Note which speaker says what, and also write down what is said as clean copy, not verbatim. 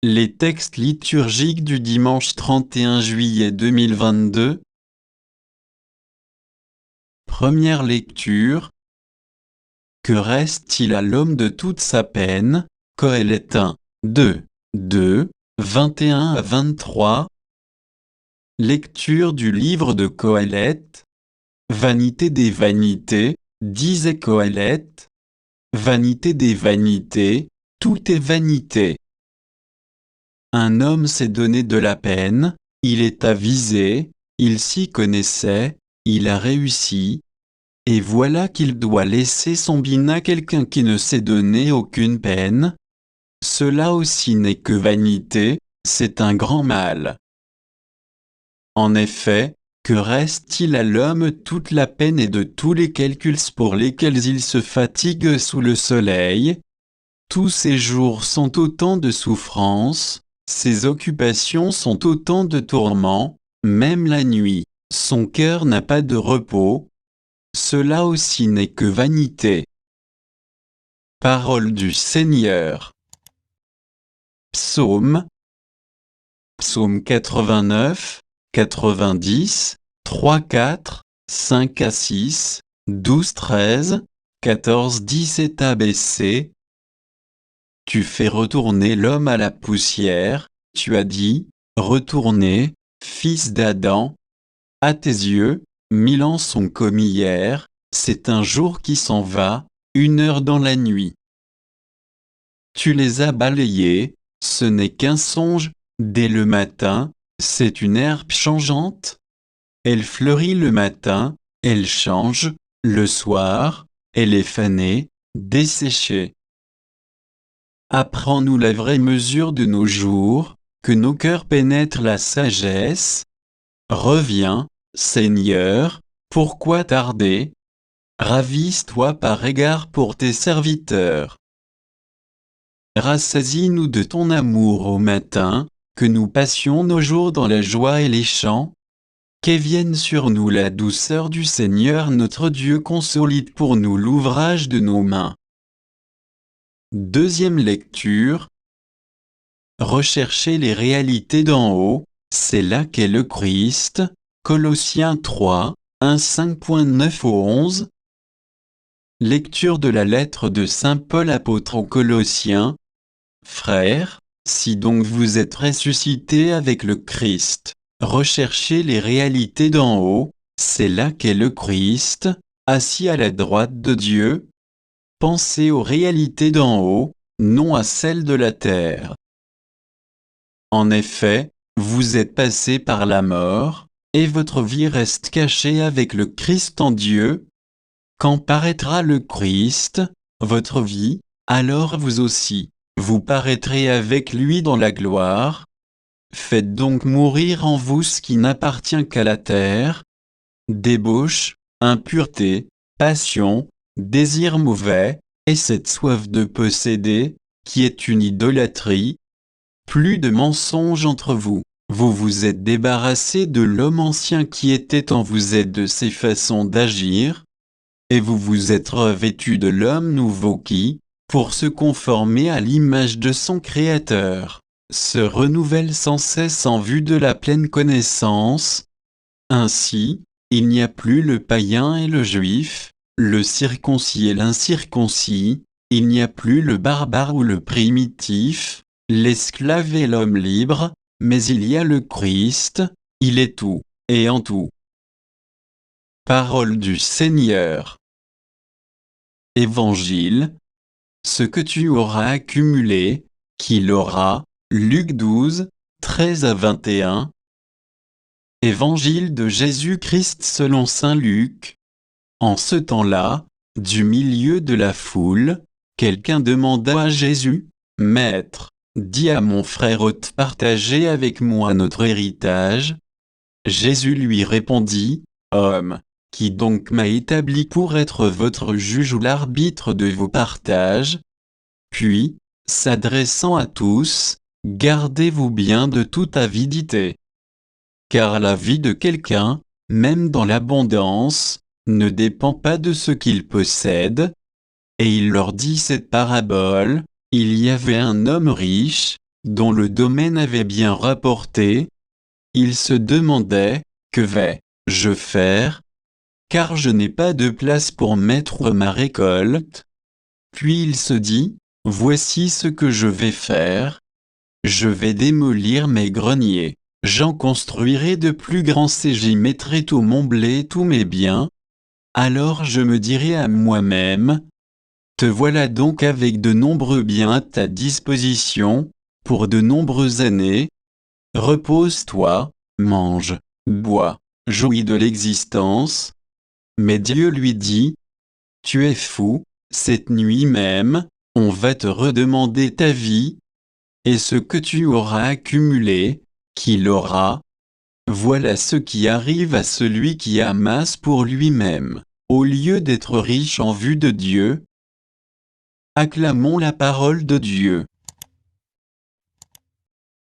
Speaker 1: Les textes liturgiques du dimanche 31 juillet 2022. Première lecture. Que reste-t-il à l'homme de toute sa peine? Qoëlette 1, 2, 21 à 23. Lecture du livre de Qoëlette. Vanité des vanités, disait Qoëlette. Vanité des vanités, tout est vanité. Un homme s'est donné de la peine, il est avisé, il s'y connaissait, il a réussi. Et voilà qu'il doit laisser son bien à quelqu'un qui ne s'est donné aucune peine. Cela aussi n'est que vanité, c'est un grand mal. En effet, que reste-t-il à l'homme toute la peine et de tous les calculs pour lesquels il se fatigue sous le soleil? Tous ses jours sont autant de souffrances, ses occupations sont autant de tourments, même la nuit, son cœur n'a pas de repos. Cela aussi n'est que vanité. Parole du Seigneur. Psaume 89, 90, 3, 4, 5 à 6, 12, 13, 14, 17 ABC. Tu fais retourner l'homme à la poussière, tu as dit, retournez, fils d'Adam. À tes yeux, 1000 ans sont comme hier, c'est un jour qui s'en va, 1 heure dans la nuit. Tu les as balayés, ce n'est qu'un songe, dès le matin, c'est une herbe changeante. Elle fleurit le matin, elle change, le soir, elle est fanée, desséchée. Apprends-nous la vraie mesure de nos jours, que nos cœurs pénètrent la sagesse. Reviens, Seigneur, pourquoi tarder? Ravise-toi par égard pour tes serviteurs. Rassasie-nous de ton amour au matin, que nous passions nos jours dans la joie et les chants. Qu'ait vienne sur nous la douceur du Seigneur notre Dieu, consolide pour nous l'ouvrage de nos mains. Deuxième lecture. Recherchez les réalités d'en haut, c'est là qu'est le Christ. Colossiens 3, 1, 5.9 au 11. Lecture de la lettre de saint Paul apôtre aux Colossiens. Frères, si donc vous êtes ressuscités avec le Christ, recherchez les réalités d'en haut, c'est là qu'est le Christ, assis à la droite de Dieu. Pensez aux réalités d'en haut, non à celles de la terre. En effet, vous êtes passés par la mort, et votre vie reste cachée avec le Christ en Dieu. Quand paraîtra le Christ, votre vie, alors vous aussi, vous paraîtrez avec lui dans la gloire. Faites donc mourir en vous ce qui n'appartient qu'à la terre: débauche, impureté, passion, désir mauvais, et cette soif de posséder, qui est une idolâtrie. Plus de mensonges entre vous. Vous vous êtes débarrassés de l'homme ancien qui était en vous et de ses façons d'agir, et vous vous êtes revêtus de l'homme nouveau qui, pour se conformer à l'image de son Créateur, se renouvelle sans cesse en vue de la pleine connaissance. Ainsi, il n'y a plus le païen et le juif, le circoncis et l'incirconcis, il n'y a plus le barbare ou le primitif, l'esclave et l'homme libre, mais il y a le Christ, il est tout, et en tout. Parole du Seigneur. Évangile. Ce que tu auras accumulé, qu'il aura. Luc 12, 13 à 21. Évangile de Jésus-Christ selon saint Luc. En ce temps-là, du milieu de la foule, quelqu'un demanda à Jésus: Maître, dis à mon frère ôte partager avec moi notre héritage. Jésus lui répondit: Homme, qui donc m'a établi pour être votre juge ou l'arbitre de vos partages? Puis, s'adressant à tous, gardez-vous bien de toute avidité. Car la vie de quelqu'un, même dans l'abondance, ne dépend pas de ce qu'il possède. Et il leur dit cette parabole: il y avait un homme riche, dont le domaine avait bien rapporté. Il se demandait, que vais-je faire, car je n'ai pas de place pour mettre ma récolte. Puis il se dit, voici ce que je vais faire. Je vais démolir mes greniers, j'en construirai de plus grands et j'y mettrai tout mon blé, tous mes biens. Alors je me dirai à moi-même, te voilà donc avec de nombreux biens à ta disposition, pour de nombreuses années. Repose-toi, mange, bois, jouis de l'existence. Mais Dieu lui dit, tu es fou, cette nuit même, on va te redemander ta vie. Et ce que tu auras accumulé, qui l'aura? Voilà ce qui arrive à celui qui amasse pour lui-même, au lieu d'être riche en vue de Dieu. Acclamons la parole de Dieu.